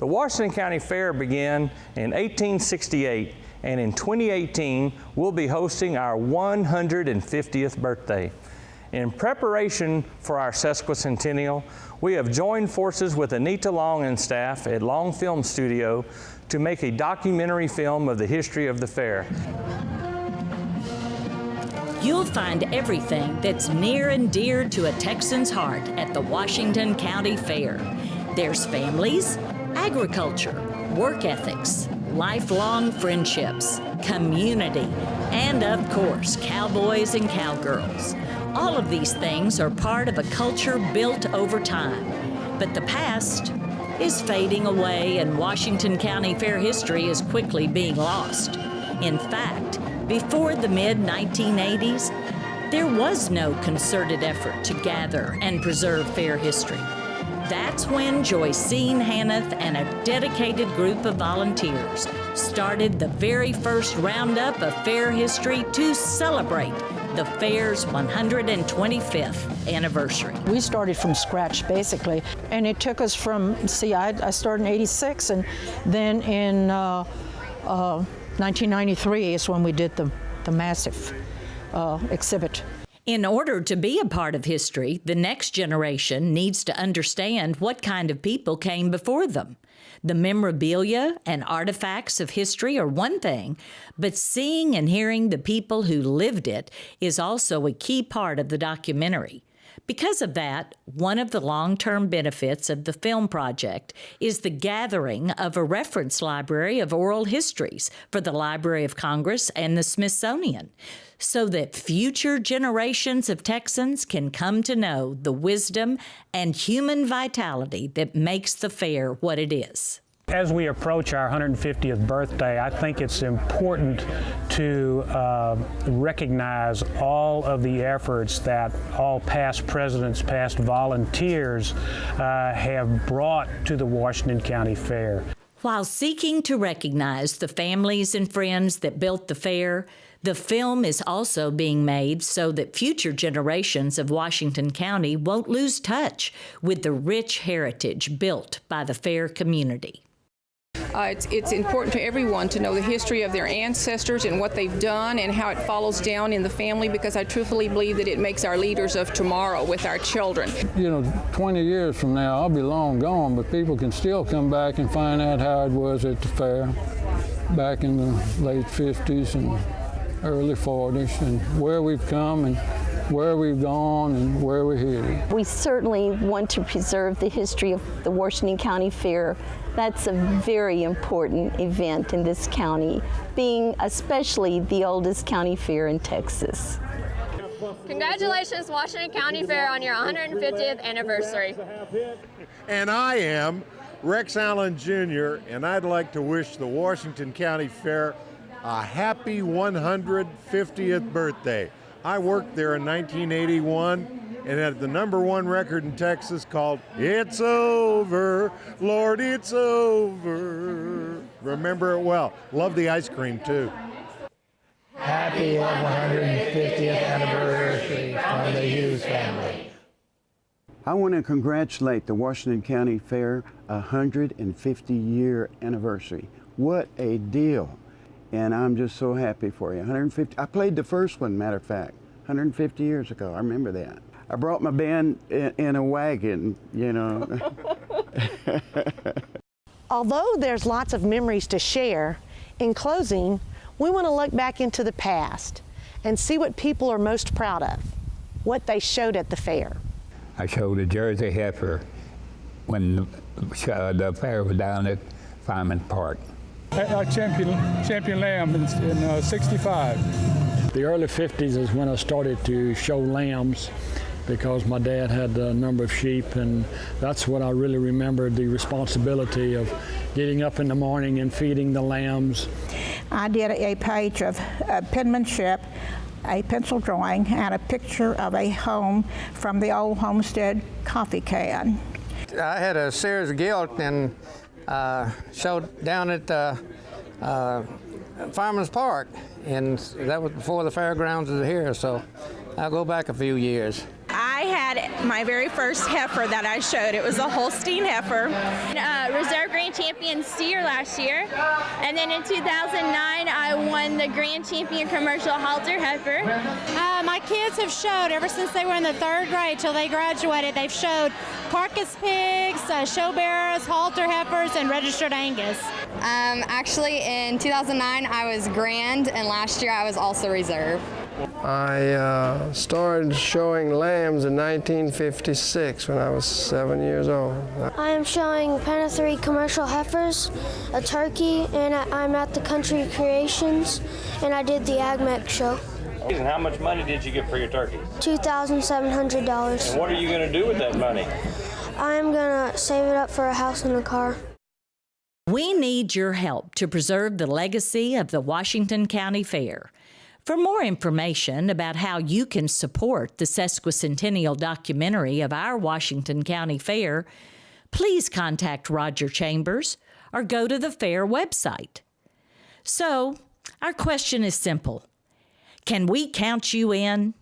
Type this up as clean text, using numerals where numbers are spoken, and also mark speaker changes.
Speaker 1: The Washington County Fair began in 1868, and in 2018, we'll be hosting our 150th birthday. In preparation for our sesquicentennial, we have joined forces with Anita Long and staff at Long Film Studio to make a documentary film of the history of the fair.
Speaker 2: You'll find everything that's near and dear to a Texan's heart at the Washington County Fair. There's families, agriculture, work ethics, lifelong friendships, community, and of course, cowboys and cowgirls. All of these things are part of a culture built over time. But the past is fading away, and Washington County Fair history is quickly being lost. In fact, before the mid-1980s, there was no concerted effort to gather and preserve fair history. That's when Joycine Hanneth and a dedicated group of volunteers started the very first roundup of fair history to celebrate the fair's 125th anniversary.
Speaker 3: We started from scratch, basically, and it took us from, I started in '86, and then in 1993 is when we did the massive exhibit.
Speaker 2: In order to be a part of history, the next generation needs to understand what kind of people came before them. The memorabilia and artifacts of history are one thing, but seeing and hearing the people who lived it is also a key part of the documentary. Because of that, one of the long-term benefits of the film project is the gathering of a reference library of oral histories for the Library of Congress and the Smithsonian, so that future generations of Texans can come to know the wisdom and human vitality that makes the fair what it is.
Speaker 4: As we approach our 150th birthday, I think it's important to recognize all of the efforts that all past presidents, past volunteers have brought to the Washington County Fair.
Speaker 2: While seeking to recognize the families and friends that built the fair, the film is also being made so that future generations of Washington County won't lose touch with the rich heritage built by the fair community.
Speaker 5: It's important to everyone to know the history of their ancestors and what they've done and how it follows down in the family, because I truthfully believe that it makes our leaders of tomorrow with our children.
Speaker 6: You know, 20 years from now, I'll be long gone, but people can still come back and find out how it was at the fair back in the late 50s and early 40s, and where we've come and where we've gone and where we're headed.
Speaker 7: We certainly want to preserve the history of the Washington County Fair. That's a very important event in this county, being especially the oldest county fair in Texas.
Speaker 8: Congratulations, Washington County Fair, on your 150th anniversary.
Speaker 9: And I am Rex Allen Jr., and I'd like to wish the Washington County Fair a happy 150th birthday. I worked there in 1981 and had the #1 record in Texas called It's Over, Lord, It's Over. Remember it well. Love the ice cream, too.
Speaker 10: Happy 150th anniversary from the Hughes family.
Speaker 11: I want to congratulate the Washington County Fair 150-year anniversary. What a deal. And I'm just so happy for you. 150. I played the first one, matter of fact, 150 years ago. I remember that. I brought my band in a wagon, you know.
Speaker 12: Although there's lots of memories to share, in closing, we want to look back into the past and see what people are most proud of, what they showed at the fair.
Speaker 13: I showed a Jersey heifer when the fair was down at Fireman Park.
Speaker 14: I champion lamb in '65.
Speaker 15: The early 50s is when I started to show lambs, because my dad had a number of sheep, and that's what I really remember, the responsibility of getting up in the morning and feeding the lambs.
Speaker 16: I did a page of penmanship, a pencil drawing, and a picture of a home from the old homestead coffee can.
Speaker 17: I had a series of gilt and showed down at Fireman's Park, and that was before the fairgrounds was here, so I'll go back a few years.
Speaker 16: I
Speaker 18: I had my very first heifer that I showed. It was a Holstein heifer.
Speaker 8: Reserve Grand Champion steer last year. And then in 2009, I won the Grand Champion Commercial Halter heifer.
Speaker 19: My kids have showed ever since they were in the 3rd grade till they graduated. They've showed carcass pigs, show bearers, halter heifers, and registered Angus.
Speaker 8: Actually, in 2009, I was Grand, and last year I was also Reserve.
Speaker 20: I started showing lambs in 1956 when I was 7 years old.
Speaker 21: I am showing Pen of 3 commercial heifers, a turkey, and I'm at the Country Creations, and I did the AgMech show.
Speaker 1: And how much money did you get for your turkeys?
Speaker 21: $2,700.
Speaker 1: And what are you going to do with that money?
Speaker 21: I'm going to save it up for a house and a car.
Speaker 2: We need your help to preserve the legacy of the Washington County Fair. For more information about how you can support the sesquicentennial documentary of our Washington County Fair, please contact Roger Chambers or go to the fair website. So, our question is simple. Can we count you in?